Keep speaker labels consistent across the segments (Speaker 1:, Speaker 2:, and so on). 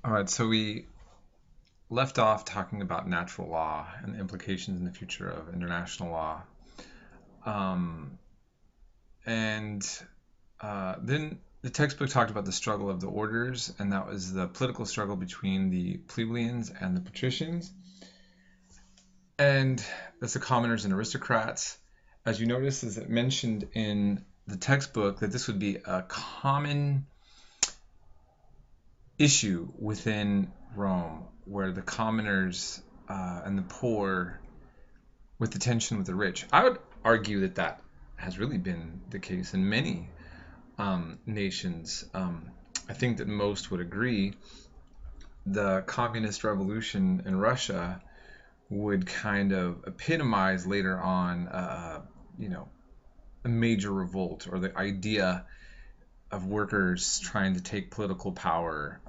Speaker 1: All right, so we left off talking about natural law and the implications in the future of international law. Um, and then the textbook talked about the struggle of the orders, and that was the political struggle between the plebeians and the patricians. And that's the commoners and aristocrats. As you notice, is it mentioned in the textbook that this would be a common issue within Rome, where the commoners and the poor, with the tension with the rich. I would argue that that has really been the case in many nations. I think that most would agree. The communist revolution in Russia would kind of epitomize later on, a major revolt, or the idea of workers trying to take political power.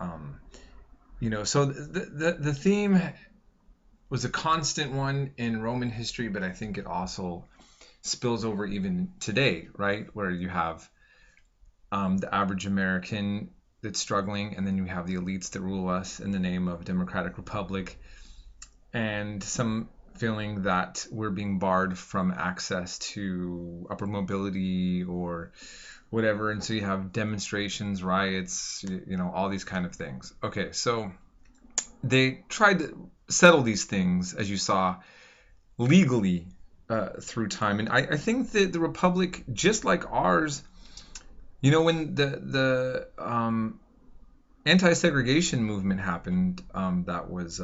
Speaker 1: So the theme was a constant one in Roman history, but I think it also spills over even today, right? Where you have the average American that's struggling, and then you have the elites that rule us in the name of democratic republic, and some feeling that we're being barred from access to upper mobility or whatever. And so you have demonstrations, riots, all these kind of things. Okay, so they tried to settle these things, as you saw, legally through time. And I think that the Republic, just like ours, when the anti-segregation movement happened, that was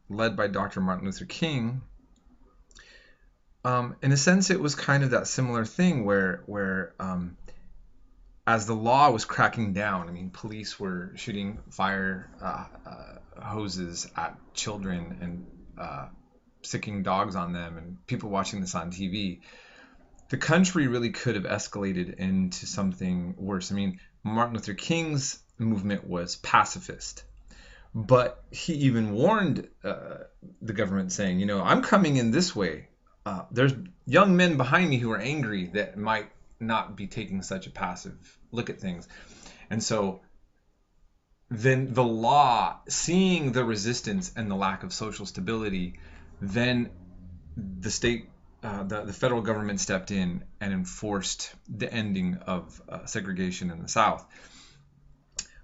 Speaker 1: led by Dr. Martin Luther King, in a sense, it was kind of that similar thing where as the law was cracking down, I mean, police were shooting fire hoses at children and sicking dogs on them, and people watching this on TV. The country really could have escalated into something worse. I mean, Martin Luther King's movement was pacifist, but he even warned the government, saying, I'm coming in this way. There's young men behind me who are angry that might not be taking such a passive look at things. And so then the law, seeing the resistance and the lack of social stability, then the state, the federal government stepped in and enforced the ending of segregation in the South.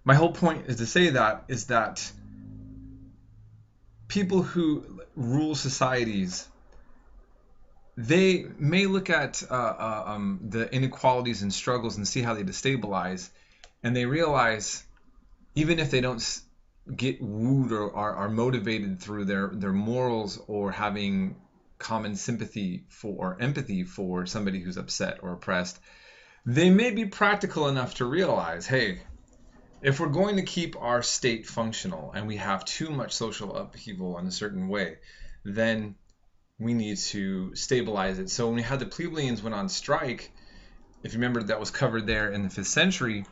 Speaker 1: My whole point is to say that people who rule societies, they may look at the inequalities and struggles and see how they destabilize, and they realize, even if they don't get wooed or are motivated through their morals or having common sympathy for or empathy for somebody who's upset or oppressed, they may be practical enough to realize, hey, if we're going to keep our state functional and we have too much social upheaval in a certain way, then we need to stabilize it. So when we had the plebeians went on strike, if you remember, that was covered there in the 5th century,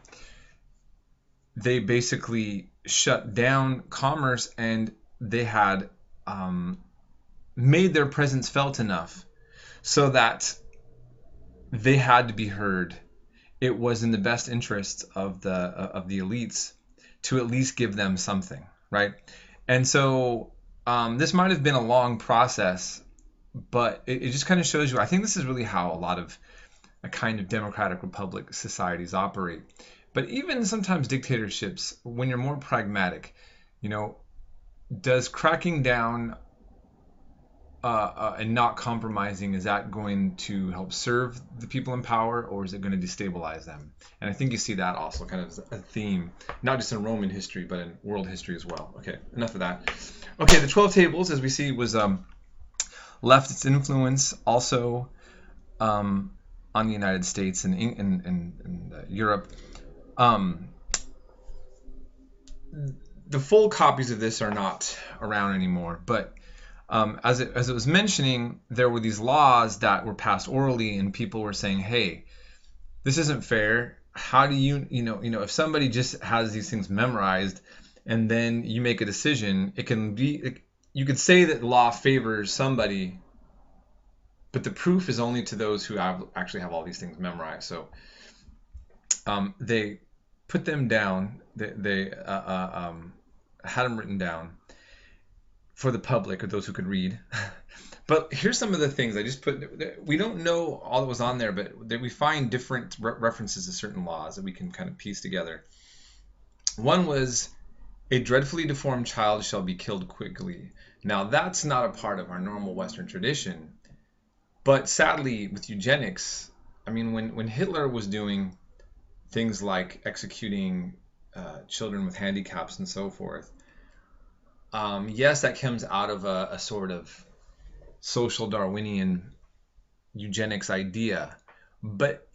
Speaker 1: they basically shut down commerce, and they had made their presence felt enough so that they had to be heard. It was in the best interest of the elites to at least give them something, right? And so this might have been a long process, but it just kind of shows you, I think this is really how a lot of a kind of democratic republic societies operate. But even sometimes dictatorships, when you're more pragmatic, does cracking down and not compromising, is that going to help serve the people in power, or is it going to destabilize them? And I think you see that also kind of a theme, not just in Roman history, but in world history as well. Okay, enough of that. Okay, the 12 tables, as we see, was left its influence also on the United States and in Europe. The full copies of this are not around anymore, but as it was mentioning, there were these laws that were passed orally, and people were saying, hey, this isn't fair. How do if somebody just has these things memorized and then you make a decision, you could say that law favors somebody, but the proof is only to those who actually have all these things memorized. So they put them down. They had them written down for the public or those who could read. But here's some of the things I just put. We don't know all that was on there, but we find different references to certain laws that we can kind of piece together. One was, a dreadfully deformed child shall be killed quickly. Now, that's not a part of our normal Western tradition. But sadly, with eugenics, I mean, when Hitler was doing things like executing children with handicaps and so forth, yes, that comes out of a sort of social Darwinian eugenics idea, but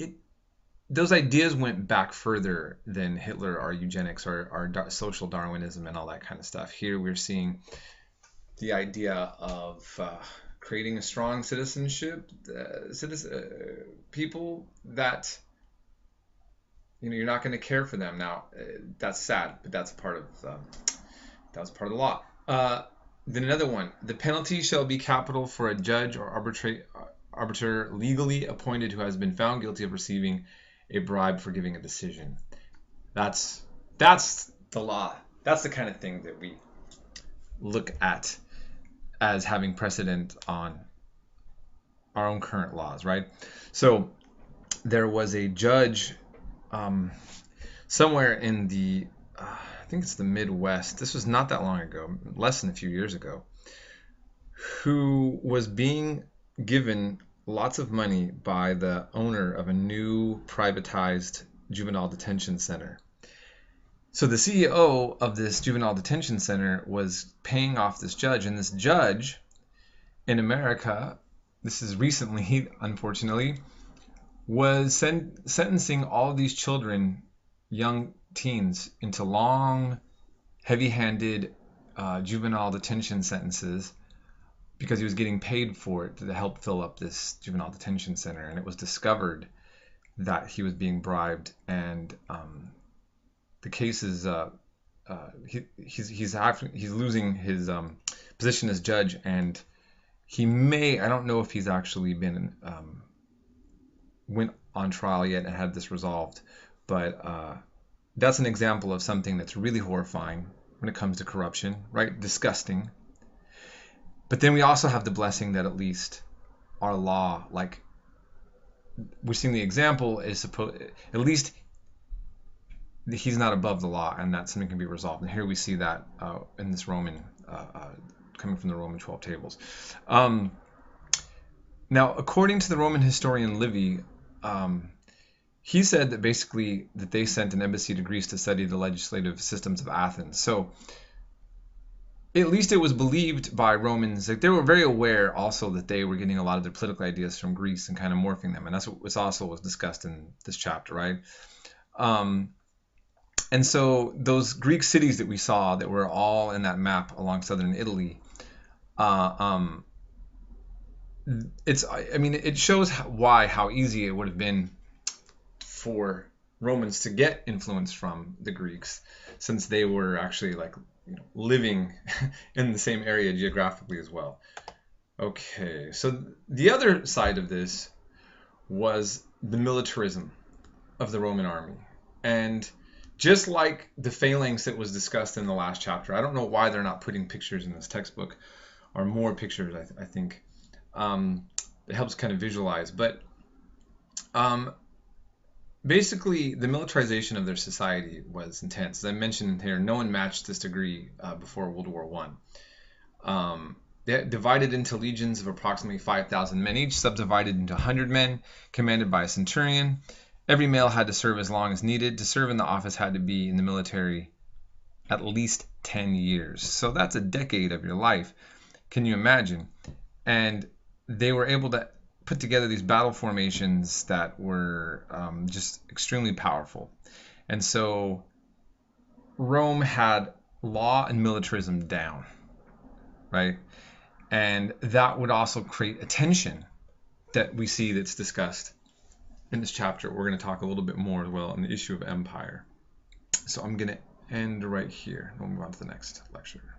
Speaker 1: those ideas went back further than Hitler or eugenics or social Darwinism and all that kind of stuff. Here we're seeing the idea of creating a strong citizenship, people that you're not going to care for them. Now that's sad, but that's part of the law. Then another one: the penalty shall be capital for a judge or arbiter legally appointed who has been found guilty of receiving a bribe for giving a decision. That's the law. That's the kind of thing that we look at as having precedent on our own current laws, right? So there was a judge somewhere in the I think it's the Midwest. This was not that long ago, less than a few years ago, who was being given lots of money by the owner of a new privatized juvenile detention center. So the CEO of this juvenile detention center was paying off this judge, and this judge in America, this is recently, unfortunately, was sentencing all of these children, young teens, into long, heavy-handed juvenile detention sentences because he was getting paid for it to help fill up this juvenile detention center. And it was discovered that he was being bribed, and the case is he's losing his position as judge, and he may, I don't know if he's actually been went on trial yet and had this resolved, but that's an example of something that's really horrifying when it comes to corruption, right? Disgusting. But then we also have the blessing that at least our law, like we're seeing the example, is supposed, at least he's not above the law, and that something can be resolved. And here we see that in this Roman, coming from the Roman 12 tables. Now, according to the Roman historian Livy, he said that basically that they sent an embassy to Greece to study the legislative systems of Athens. So at least it was believed by Romans, like they were very aware also that they were getting a lot of their political ideas from Greece and kind of morphing them. And that's what also was discussed in this chapter, right? And so those Greek cities that we saw that were all in that map along southern Italy, it shows how easy it would have been for Romans to get influence from the Greeks, since they were actually living in the same area geographically as well. Okay, so the other side of this was the militarism of the Roman army. And just like the phalanx that was discussed in the last chapter, I don't know why they're not putting pictures in this textbook, or more pictures, I think. It helps kind of visualize. But basically, the militarization of their society was intense. As I mentioned here, no one matched this degree before World War I. They divided into legions of approximately 5,000 men each, subdivided into 100 men, commanded by a centurion. Every male had to serve as long as needed. To serve in the office had to be in the military at least 10 years. So that's a decade of your life. Can you imagine? And they were able to put together these battle formations that were just extremely powerful. And so Rome had law and militarism down, right? And that would also create a tension that we see that's discussed in this chapter. We're going to talk a little bit more as well on the issue of empire. So I'm going to end right here. We'll move on to the next lecture.